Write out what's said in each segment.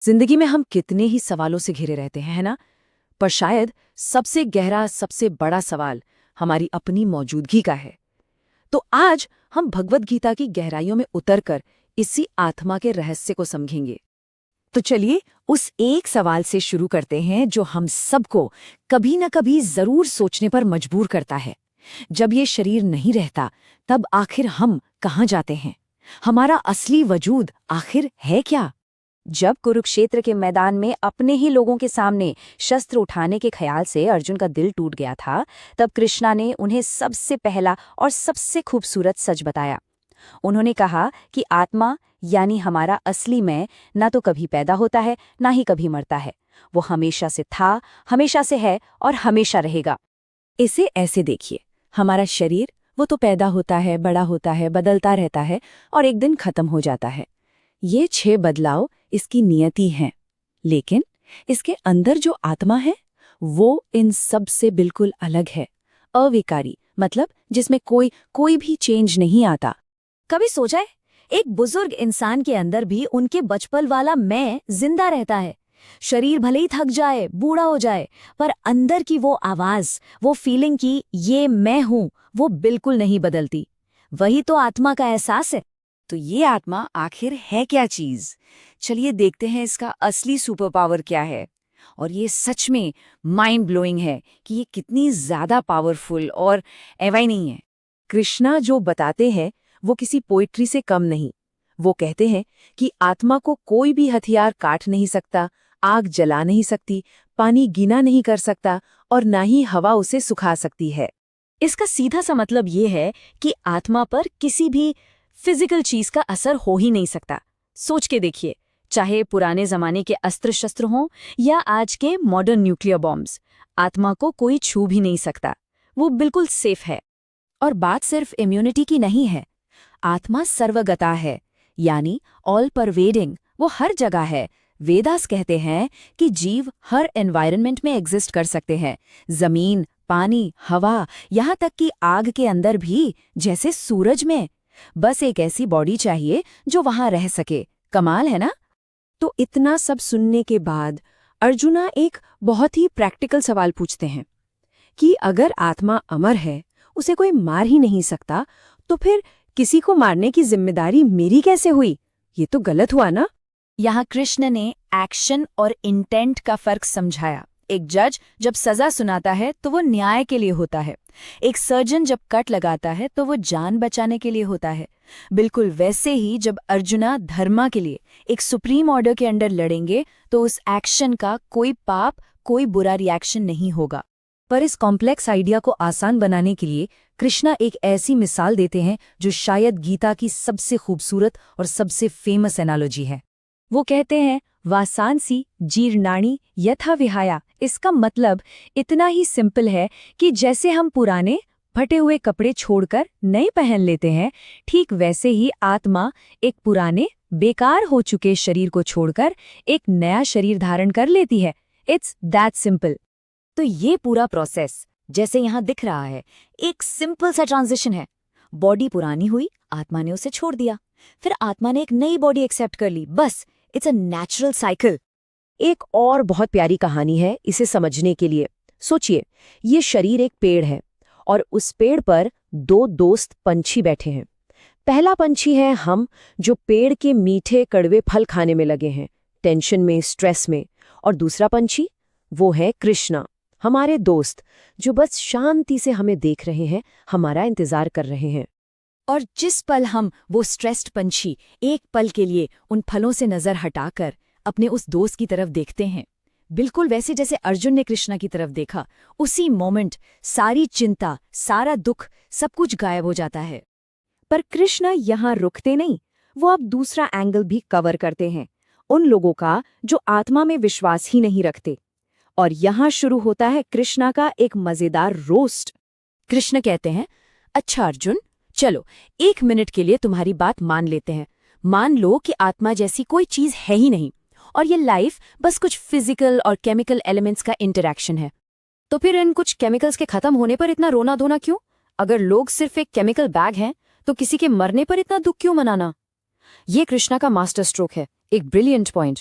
जिंदगी में हम कितने ही सवालों से घिरे रहते हैं, है ना? पर शायद सबसे गहरा, सबसे बड़ा सवाल हमारी अपनी मौजूदगी का है। तो आज हम भगवद गीता की गहराइयों में उतरकर इसी आत्मा के रहस्य को समझेंगे। तो चलिए उस एक सवाल से शुरू करते हैं जो हम सबको कभी न कभी जरूर सोचने पर मजबूर करता है। जब ये शरीर नहीं रहता, तब आखिर हम कहाँ जाते हैं? हमारा असली वजूद आखिर है क्या? जब कुरुक्षेत्र के मैदान में अपने ही लोगों के सामने शस्त्र उठाने के ख्याल से अर्जुन का दिल टूट गया था, तब कृष्णा ने उन्हें सबसे पहला और सबसे खूबसूरत सच बताया। उन्होंने कहा कि आत्मा यानी हमारा असली मैं ना तो कभी पैदा होता है, ना ही कभी मरता है। वो हमेशा से था, हमेशा से है और हमेशा रहेगा। इसे ऐसे देखिए, हमारा शरीर वो तो पैदा होता है, बड़ा होता है, बदलता रहता है और एक दिन खत्म हो जाता है। ये 6 बदलाव इसकी नियति हैं, लेकिन इसके अंदर जो आत्मा है वो इन सब से बिल्कुल अलग है। अविकारी, मतलब जिसमें कोई भी चेंज नहीं आता। कभी सोचा है, एक बुजुर्ग इंसान के अंदर भी उनके बचपन वाला मैं जिंदा रहता है। शरीर भले ही थक जाए, बूढ़ा हो जाए, पर अंदर की वो आवाज, वो फीलिंग की ये मैं हूं, वो बिल्कुल नहीं बदलती। वही तो आत्मा का एहसास है। तो ये आत्मा आखिर है क्या चीज? चलिए देखते हैं इसका असली सुपर पावर क्या है। और ये सच में माइंड ब्लोइंग है कि ये कितनी ज्यादा पावरफुल और एवाई नहीं है। कृष्णा जो बताते हैं वो किसी पोइट्री से कम नहीं। वो कहते हैं कि आत्मा को कोई भी हथियार काट नहीं सकता, आग जला नहीं सकती, पानी गीला नहीं कर सकता और ना ही हवा उसे सुखा सकती है। इसका सीधा सा मतलब ये है कि आत्मा पर किसी भी फिजिकल चीज का असर हो ही नहीं सकता। सोच के देखिए, चाहे पुराने जमाने के अस्त्र शस्त्र हों या आज के मॉडर्न न्यूक्लियर बॉम्ब्स, आत्मा को कोई छू भी नहीं सकता। वो बिल्कुल सेफ है। और बात सिर्फ इम्यूनिटी की नहीं है। आत्मा सर्वगता है, यानी ऑल परवेडिंग, वो हर जगह है। वेदास कहते हैं कि जीव हर एनवायरनमेंट में एग्जिस्ट कर सकते हैं। जमीन, पानी, हवा, यहाँ तक कि आग के अंदर भी, जैसे सूरज में। बस एक ऐसी बॉडी चाहिए जो वहां रह सके। कमाल है ना? तो इतना सब सुनने के बाद अर्जुना एक बहुत ही प्रैक्टिकल सवाल पूछते हैं कि अगर आत्मा अमर है, उसे कोई मार ही नहीं सकता, तो फिर किसी को मारने की जिम्मेदारी मेरी कैसे हुई? ये तो गलत हुआ ना? यहाँ कृष्ण ने एक्शन और इंटेंट का फर्क समझाया। एक जज जब सजा सुनाता है तो वो न्याय के लिए होता है। एक सर्जन जब कट लगाता है तो वो जान बचाने के लिए होता है। बिल्कुल वैसे ही जब अर्जुना धर्मा के लिए एक सुप्रीम ऑर्डर के अंडर लड़ेंगे तो उस एक्शन का कोई पाप, कोई बुरा रिएक्शन नहीं होगा। पर इस कॉम्प्लेक्स आइडिया को आसान बनाने के लिए कृष्णा एक ऐसी मिसाल देते हैं जो शायद गीता की सबसे खूबसूरत और सबसे फेमस एनालॉजी है। वो कहते हैं, वासांसी जीर्णानि यथा विहाया। इसका मतलब इतना ही सिंपल है कि जैसे हम पुराने फटे हुए कपड़े छोड़कर नए पहन लेते हैं, ठीक वैसे ही आत्मा एक पुराने बेकार हो चुके शरीर को छोड़कर एक नया शरीर धारण कर लेती है। It's that simple. तो ये पूरा प्रोसेस, जैसे यहाँ दिख रहा है, एक सिंपल सा ट्रांजिशन है। बॉडी पुरानी हुई, आत्मा ने उसे छोड़ दिया, फिर आत्मा ने एक नई बॉडी एक्सेप्ट कर ली। बस, इट्स अ नेचुरल साइकिल। एक और बहुत प्यारी कहानी है इसे समझने के लिए। सोचिए, ये शरीर एक पेड़ है और उस पेड़ पर 2 दोस्त पंछी बैठे हैं। पहला पंछी है हम, जो पेड़ के मीठे कड़वे फल खाने में लगे हैं, टेंशन में, स्ट्रेस में। और दूसरा पंछी, वो है कृष्णा, हमारे दोस्त, जो बस शांति से हमें देख रहे हैं, हमारा इंतजार कर रहे हैं। और जिस पल हम, वो स्ट्रेस्ड पंछी, एक पल के लिए उन फलों से नजर हटाकर अपने उस दोस्त की तरफ देखते हैं, बिल्कुल वैसे जैसे अर्जुन ने कृष्णा की तरफ देखा, उसी मोमेंट सारी चिंता, सारा दुख, सब कुछ गायब हो जाता है। पर कृष्ण यहाँ रुकते नहीं। वो अब दूसरा एंगल भी कवर करते हैं, उन लोगों का जो आत्मा में विश्वास ही नहीं रखते। और यहाँ शुरू होता है कृष्णा का एक मजेदार रोस्ट। कृष्ण कहते हैं, अच्छा अर्जुन, चलो 1 मिनट के लिए तुम्हारी बात मान लेते हैं। मान लो कि आत्मा जैसी कोई चीज है ही नहीं और ये लाइफ बस कुछ फिजिकल और केमिकल एलिमेंट्स का इंटरैक्शन है। तो फिर इन कुछ केमिकल्स के खत्म होने पर इतना रोना धोना क्यों? अगर लोग सिर्फ एक केमिकल बैग हैं, तो किसी के मरने पर इतना दुख क्यों मनाना? ये कृष्णा का मास्टर स्ट्रोक है, एक ब्रिलियंट पॉइंट।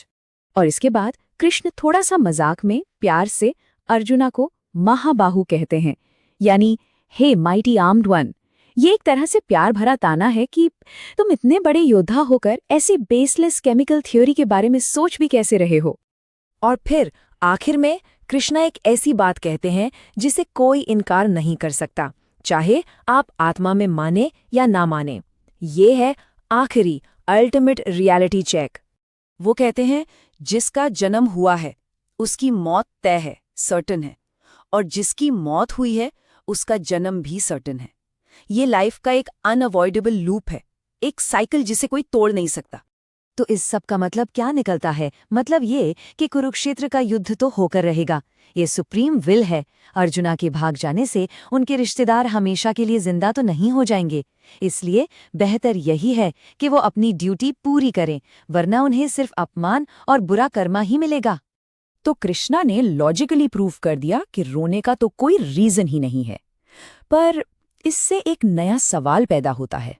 और इसके बाद कृष्ण थोड़ा सा मजाक में प्यार से अर्जुना को महाबाहु कहते हैं, यानी हे माइटी आर्म्ड वन। ये एक तरह से प्यार भरा ताना है कि तुम इतने बड़े योद्धा होकर ऐसी बेसलेस केमिकल थ्योरी के बारे में सोच भी कैसे रहे हो। और फिर आखिर में कृष्णा एक ऐसी बात कहते हैं जिसे कोई इनकार नहीं कर सकता, चाहे आप आत्मा में माने या ना माने। ये है आखिरी अल्टीमेट रियलिटी चेक। वो कहते हैं, जिसका जन्म हुआ है उसकी मौत तय है, सर्टेन है, और जिसकी मौत हुई है उसका जन्म भी सर्टेन है। ये लाइफ का एक अनअवॉइडेबल लूप है, एक साइकिल जिसे कोई तोड़ नहीं सकता। तो इस सब का मतलब क्या निकलता है? मतलब ये कि कुरुक्षेत्र का युद्ध तो होकर रहेगा। ये सुप्रीम विल है। अर्जुना के भाग जाने से उनके रिश्तेदार हमेशा के लिए जिंदा तो नहीं हो जाएंगे। इसलिए बेहतर यही है कि वो अपनी ड्यूटी पूरी करें, वरना उन्हें सिर्फ अपमान और बुरा कर्मा ही मिलेगा। तो कृष्णा ने लॉजिकली प्रूव कर दिया कि रोने का तो कोई रीजन ही नहीं है। पर इससे एक नया सवाल पैदा होता है,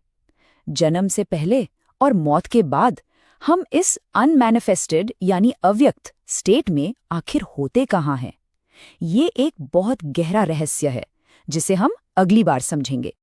जन्म से पहले और मौत के बाद हम इस अनमैनिफेस्टेड यानी अव्यक्त स्टेट में आखिर होते कहाँ हैं? ये एक बहुत गहरा रहस्य है जिसे हम अगली बार समझेंगे।